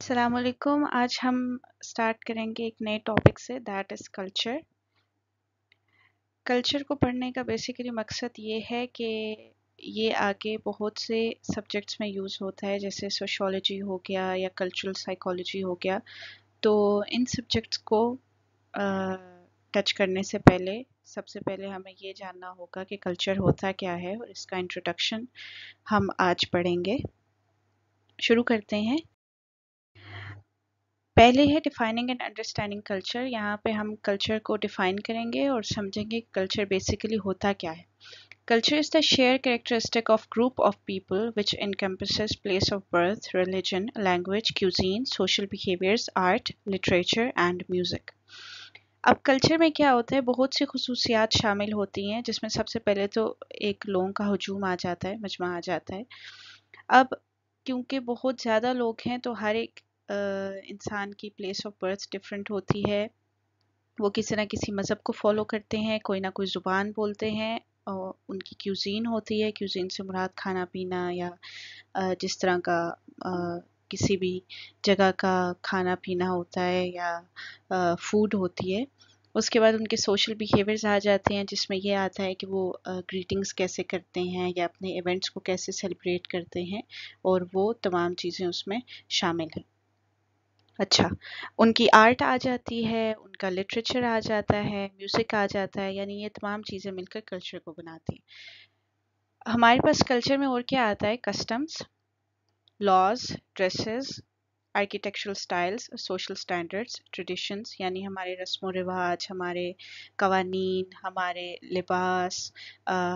السلام علیکم. آج ہم سٹارٹ کریں گے ایک نئے ٹاپک سے، دیٹ از کلچر. کلچر کو پڑھنے کا بیسیکلی مقصد یہ ہے کہ یہ آگے بہت سے سبجیکٹس میں یوز ہوتا ہے، جیسے سوشولوجی ہو گیا یا کلچرل سائیکالوجی ہو گیا. تو ان سبجیکٹس کو ٹچ کرنے سے پہلے سب سے پہلے ہمیں یہ جاننا ہوگا کہ کلچر ہوتا کیا ہے، اور اس کا انٹروڈکشن ہم آج پڑھیں گے. شروع کرتے ہیں. پہلے ہے ڈیفائننگ اینڈ انڈرسٹینڈنگ کلچر. یہاں پہ ہم کلچر کو ڈیفائن کریں گے اور سمجھیں گے کہ کلچر بیسیکلی ہوتا کیا ہے. Culture is the shared characteristic of group of people which encompasses place of birth, religion, language, cuisine, social behaviours, art, literature and music. اب کلچر میں کیا ہوتا ہے، بہت سی خصوصیات شامل ہوتی ہیں، جس میں سب سے پہلے تو ایک لوگوں کا ہجوم آ جاتا ہے، مجمع آ جاتا ہے. اب کیونکہ بہت زیادہ لوگ ہیں تو ہر ایک انسان کی پلیس آف برتھ ڈفرینٹ ہوتی ہے. وہ کسی نہ کسی مذہب کو فالو کرتے ہیں، کوئی نہ کوئی زبان بولتے ہیں، اور ان کی کیوزین ہوتی ہے. کیوزین سے مراد کھانا پینا یا جس طرح کا کسی بھی جگہ کا کھانا پینا ہوتا ہے یا فوڈ ہوتی ہے. اس کے بعد ان کے سوشل بیہیویئرز آ جاتے ہیں، جس میں یہ آتا ہے کہ وہ گریٹنگز کیسے کرتے ہیں یا اپنے ایونٹس کو کیسے سیلیبریٹ کرتے ہیں، اور وہ تمام چیزیں اس میں شامل ہیں. اچھا، ان کی آرٹ آ جاتی ہے، ان کا لٹریچر آ جاتا ہے، میوزک آ جاتا ہے، یعنی یہ تمام چیزیں مل کر کلچر کو بناتی ہیں. ہمارے پاس کلچر میں اور کیا آتا ہے، customs, laws, dresses, architectural styles, social standards, traditions, یعنی ہمارے رسم و رواج، ہمارے قوانین، ہمارے لباس،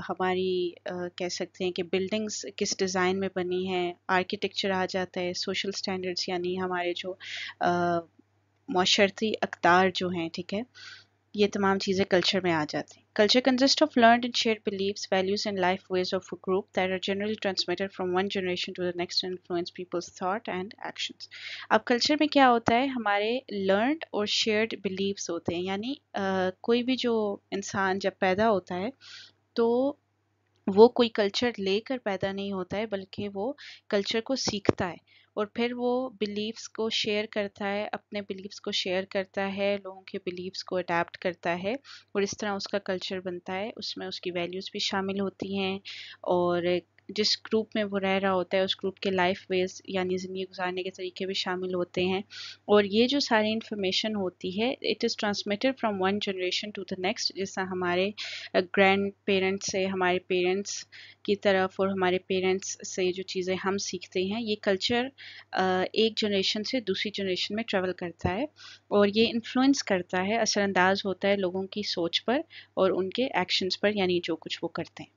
ہماری کہہ سکتے ہیں کہ بلڈنگز کس ڈیزائن میں بنی ہیں. آرکیٹیکچر آ جاتا ہے. سوشل سٹینڈرڈز یعنی ہمارے جو معاشرتی اقدار جو ہیں، ٹھیک ہے، یہ تمام چیزیں کلچر میں آ جاتی ہیں. Culture consist of learned and shared beliefs, values and life ways of a group that are generally transmitted from one generation to the next and influence people's thought and actions. اب culture میں کیا ہوتا ہے، ہمارے learned اور shared beliefs ہوتے ہیں، یعنی کوئی بھی جو انسان جب پیدا ہوتا ہے تو وہ کوئی کلچر لے کر پیدا نہیں ہوتا ہے، بلکہ وہ کلچر کو سیکھتا ہے اور پھر وہ بلیفس کو شیئر کرتا ہے، اپنے بلیفس کو شیئر کرتا ہے، لوگوں کے بلیفس کو اڈیپٹ کرتا ہے، اور اس طرح اس کا کلچر بنتا ہے. اس میں اس کی ویلیوز بھی شامل ہوتی ہیں، اور جس گروپ میں وہ رہ رہا ہوتا ہے اس گروپ کے لائف ویز یعنی زندگی گزارنے کے طریقے بھی شامل ہوتے ہیں. اور یہ جو ساری انفارمیشن ہوتی ہے، it is transmitted from one generation to the next. جس طرح ہمارے گرینڈ پیرنٹس سے ہمارے پیرنٹس کی طرف اور ہمارے پیرنٹس سے جو چیزیں ہم سیکھتے ہیں، یہ کلچر ایک جنریشن سے دوسری جنریشن میں ٹریول کرتا ہے، اور یہ انفلوئنس کرتا ہے، اثر انداز ہوتا ہے لوگوں کی سوچ پر اور ان کے ایکشنز پر، یعنی جو کچھ وہ کرتے ہیں.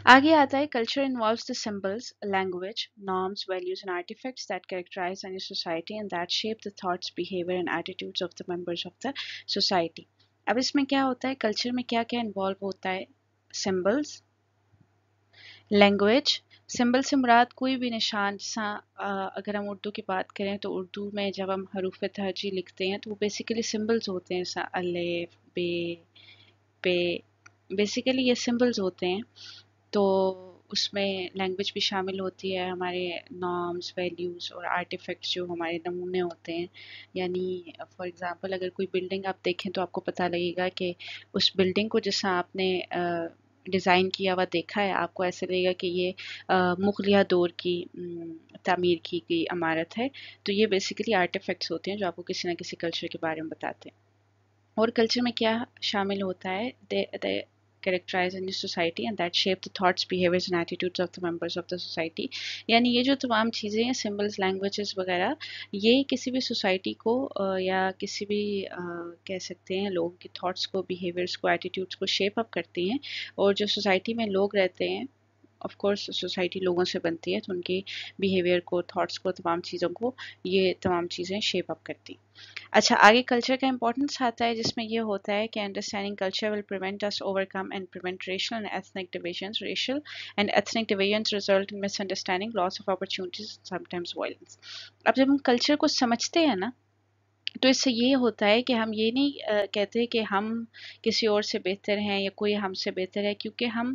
آگے آتا ہے culture involves the symbols, language, norms, values and artifacts that characterise any society and that shape the thoughts, behaviour and attitudes of the members of the society. اب اس میں کیا ہوتا ہے، کلچر میں کیا کیا انوالو ہوتا ہے، سمبلز، لینگویج. سمبل سے مراد کوئی بھی نشان، جیسا اگر ہم اردو کی بات کریں تو اردو میں جب ہم حروف تہجی لکھتے ہیں تو وہ بیسیکلی سمبلز ہوتے ہیں، جیسا الف، بے، پے، بیسیکلی یہ سمبلز ہوتے ہیں. تو اس میں لینگویج بھی شامل ہوتی ہے، ہمارے نارمز، ویلیوز اور آرٹیفیکٹس جو ہمارے نمونے ہوتے ہیں. یعنی فار ایگزامپل اگر کوئی بلڈنگ آپ دیکھیں تو آپ کو پتہ لگے گا کہ اس بلڈنگ کو جیسا آپ نے ڈیزائن کیا ہوا دیکھا ہے، آپ کو ایسے لگے گا کہ یہ مغلیہ دور کی تعمیر کی گئی عمارت ہے. تو یہ بیسیکلی آرٹیفیکٹس ہوتے ہیں جو آپ کو کسی نہ کسی کلچر کے بارے میں بتاتے ہیں. اور کلچر میں کیا شامل ہوتا ہے، they characterize any society and that shape the thoughts, behaviors and attitudes of the members of the society. یعنی یہ جو تمام چیزیں ہیں، سمبلز، لینگویجز وغیرہ، یہ کسی بھی سوسائٹی کو یا کسی بھی کہہ سکتے ہیں لوگوں کے تھاٹس کو، بیہیویئرس کو، ایٹیٹیوڈس کو شیپ اپ کرتی ہیں. اور جو سوسائٹی میں لوگ رہتے ہیں، آف کورس سوسائٹی لوگوں سے بنتی ہے، تو ان کی بیہیویئر کو، تھاٹس کو، تمام چیزوں کو یہ تمام چیزیں شیپ اپ کرتی ہیں. اچھا، آگے کلچر کا امپورٹنس آتا ہے، جس میں یہ ہوتا ہے کہ understanding culture will prevent us overcome and prevent racial and ethnic divisions. Racial and ethnic divisions result in misunderstanding, loss of opportunities, and sometimes violence. اب جب ہم کلچر کو سمجھتے ہیں نا، تو اس سے یہ ہوتا ہے کہ ہم یہ نہیں کہتے کہ ہم کسی اور سے بہتر ہیں یا کوئی ہم سے بہتر ہے، کیونکہ ہم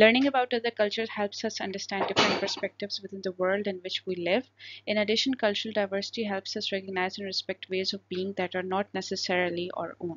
learning about other cultures helps us understand different perspectives within the world in which we live. In addition, cultural diversity helps us recognize and respect ways of being that are not necessarily our own.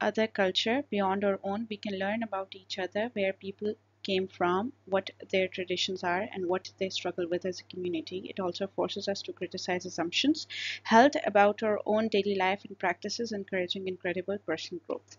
other culture beyond our own, we can learn about each other, where people came from, what their traditions are, and what they struggle with as a community. It also forces us to criticize assumptions held about our own daily life and practices, encouraging incredible personal growth.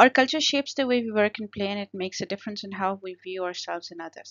Our culture shapes the way we work and play, and it makes a difference in how we view ourselves and others.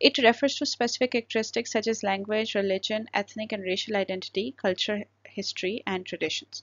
It refers to specific characteristics such as language, religion, ethnic and racial identity, culture, history and traditions.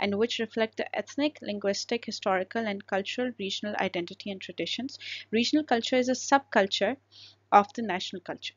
and which reflect the ethnic, linguistic, historical and cultural regional identity and traditions. Regional culture is a subculture of the national culture.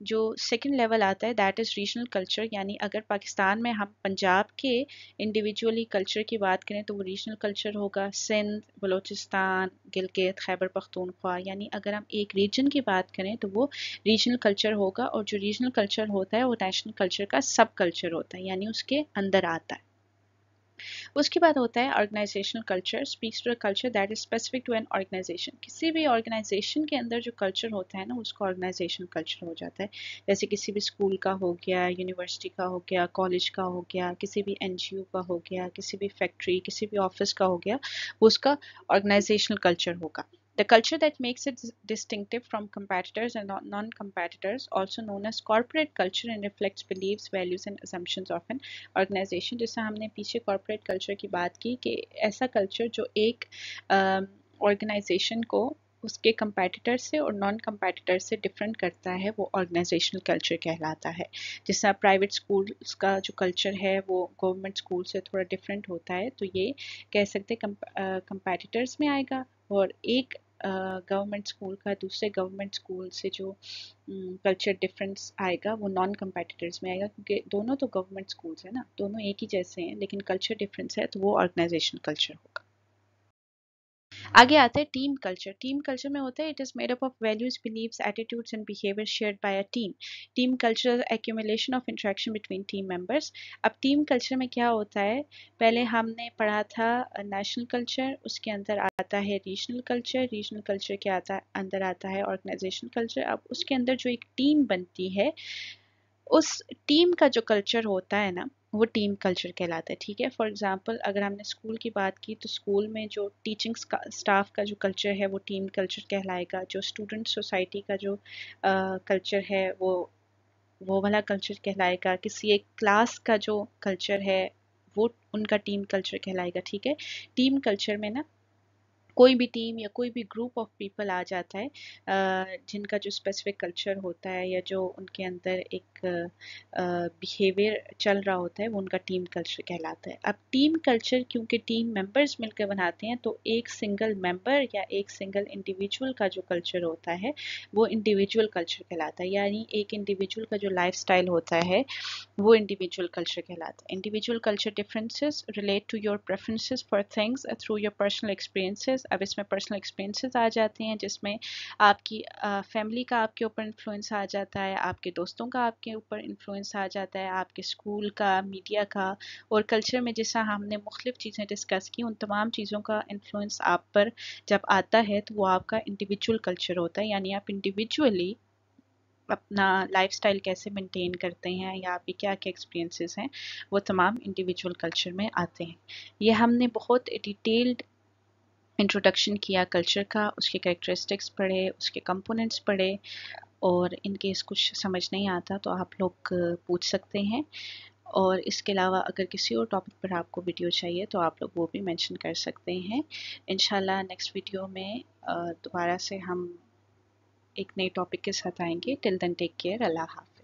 جو second level آتا ہے that is regional culture, یعنی اگر پاکستان میں ہم پنجاب کے individually culture کی بات کریں تو وہ ریجنل کلچر ہوگا، سندھ، بلوچستان، گلگت، خیبر پختونخوا، یعنی اگر ہم ایک ریجن کی بات کریں تو وہ ریجنل کلچر ہوگا، اور جو ریجنل کلچر ہوتا ہے وہ نیشنل کلچر کا سب کلچر ہوتا ہے، یعنی اس کے اندر آتا ہے۔ اس کے بعد ہوتا ہے organisational culture, speaks to culture that is specific to an organisation. کسی بھی آرگنائزیشن کے اندر جو کلچر ہوتا ہے نا اس کو آرگنائزیشنل کلچر ہو جاتا ہے، جیسے کسی بھی اسکول کا ہو گیا، یونیورسٹی کا ہو گیا، کالج کا ہو گیا، کسی بھی این جی او کا ہو گیا، کسی بھی فیکٹری، کسی بھی آفس کا ہو گیا، وہ اس کا آرگنائزیشنل کلچر ہوگا۔ The culture that makes it distinctive from competitors and non-competitors, also known as corporate culture, and reflects beliefs, values and assumptions of an organization۔ جیسا ہم نے پیچھے کارپوریٹ کلچر کی بات کی کہ ایسا کلچر جو ایک آرگنائزیشن کو اس کے کمپیٹیٹر سے اور نان کمپیٹیٹر سے ڈفرینٹ کرتا ہے، وہ آرگنائزیشنل کلچر کہلاتا ہے۔ جس طرح پرائیویٹ اسکولس کا جو کلچر ہے وہ گورنمنٹ اسکول سے تھوڑا ڈفرینٹ ہوتا ہے، تو یہ کہہ سکتے کمپیٹیٹرز میں آئے گا، اور ایک گورنمنٹ اسکول کا دوسرے گورنمنٹ اسکول سے جو کلچر ڈفرینس آئے گا وہ نان کمپیٹیٹرز میں آئے گا، کیونکہ دونوں تو گورنمنٹ اسکولس ہیں نا، دونوں ایک ہی جیسے ہیں، لیکن کلچر ڈفرینس ہے تو وہ آرگنائزیشن کلچر ہوگا۔ آگے آتے ہیں ٹیم کلچر۔ ٹیم کلچر میں ہوتا ہے it is made up of values, beliefs, attitudes and behaviour shared by a team. Team culture accumulation of interaction between team members. اب ٹیم کلچر میں کیا ہوتا ہے، پہلے ہم نے پڑھا تھا نیشنل کلچر، اس کے اندر آتا ہے ریجنل کلچر، ریجنل کلچر کے اندر آتا ہے آرگنائزیشن کلچر۔ اب اس کے اندر جو ایک ٹیم بنتی ہے، اس ٹیم کا جو کلچر ہوتا ہے نا وہ ٹیم کلچر کہلاتا ہے، ٹھیک ہے۔ فار ایگزامپل اگر ہم نے اسکول کی بات کی تو اسکول میں جو ٹیچنگ اسٹاف کا جو کلچر ہے وہ ٹیم کلچر کہلائے گا، جو اسٹوڈنٹ سوسائٹی کا جو کلچر ہے وہ والا کلچر کہلائے گا، کسی ایک کلاس کا جو کلچر ہے وہ ان کا ٹیم کلچر کہلائے گا، ٹھیک ہے۔ ٹیم کلچر میں نا کوئی بھی ٹیم یا کوئی بھی گروپ آف پیپل آ جاتا ہے جن کا جو اسپیسیفک کلچر ہوتا ہے یا جو ان کے اندر ایک بیہیویئر چل رہا ہوتا ہے وہ ان کا ٹیم کلچر کہلاتا ہے۔ اب ٹیم کلچر کیونکہ ٹیم ممبرز مل کے بناتے ہیں تو ایک سنگل ممبر یا ایک سنگل انڈیویجول کا جو کلچر ہوتا ہے وہ انڈیویجول کلچر کہلاتا ہے، یعنی ایک انڈیویجول کا جو لائف سٹائل ہوتا ہے وہ انڈیویجول کلچر کہلاتا ہے۔ Individual culture differences relate to your preferences for things through your personal experiences. اب اس میں پرسنل ایکسپیرینسز آ جاتے ہیں جس میں آپ کی فیملی کا آپ کے اوپر انفلوئنس آ جاتا ہے، آپ کے دوستوں کا آپ کے اوپر انفلوئنس آ جاتا ہے، آپ کے اسکول کا، میڈیا کا، اور کلچر میں جیسا ہم نے مختلف چیزیں ڈسکس کی ان تمام چیزوں کا انفلوئنس آپ پر جب آتا ہے تو وہ آپ کا انڈیویجول کلچر ہوتا ہے، یعنی آپ انڈیویجولی اپنا لائف سٹائل کیسے مینٹین کرتے ہیں یا آپ کے کیا کیا ایکسپیرینسز ہیں وہ تمام انڈیویجول کلچر میں آتے ہیں۔ یہ ہم نے بہت ڈیٹیلڈ انٹروڈکشن کیا کلچر کا، اس کے کریکٹرسٹکس پڑھے، اس کے کمپوننٹس پڑھے، اور ان کیس کچھ سمجھ نہیں آتا تو آپ لوگ پوچھ سکتے ہیں، اور اس کے علاوہ اگر کسی اور ٹاپک پر آپ کو ویڈیو چاہیے تو آپ لوگ وہ بھی مینشن کر سکتے ہیں۔ انشاءاللہ نیکسٹ ویڈیو میں دوبارہ سے ہم ایک نئے ٹاپک کے ساتھ آئیں گے۔ ٹل دین ٹیک کیئر، اللہ حافظ۔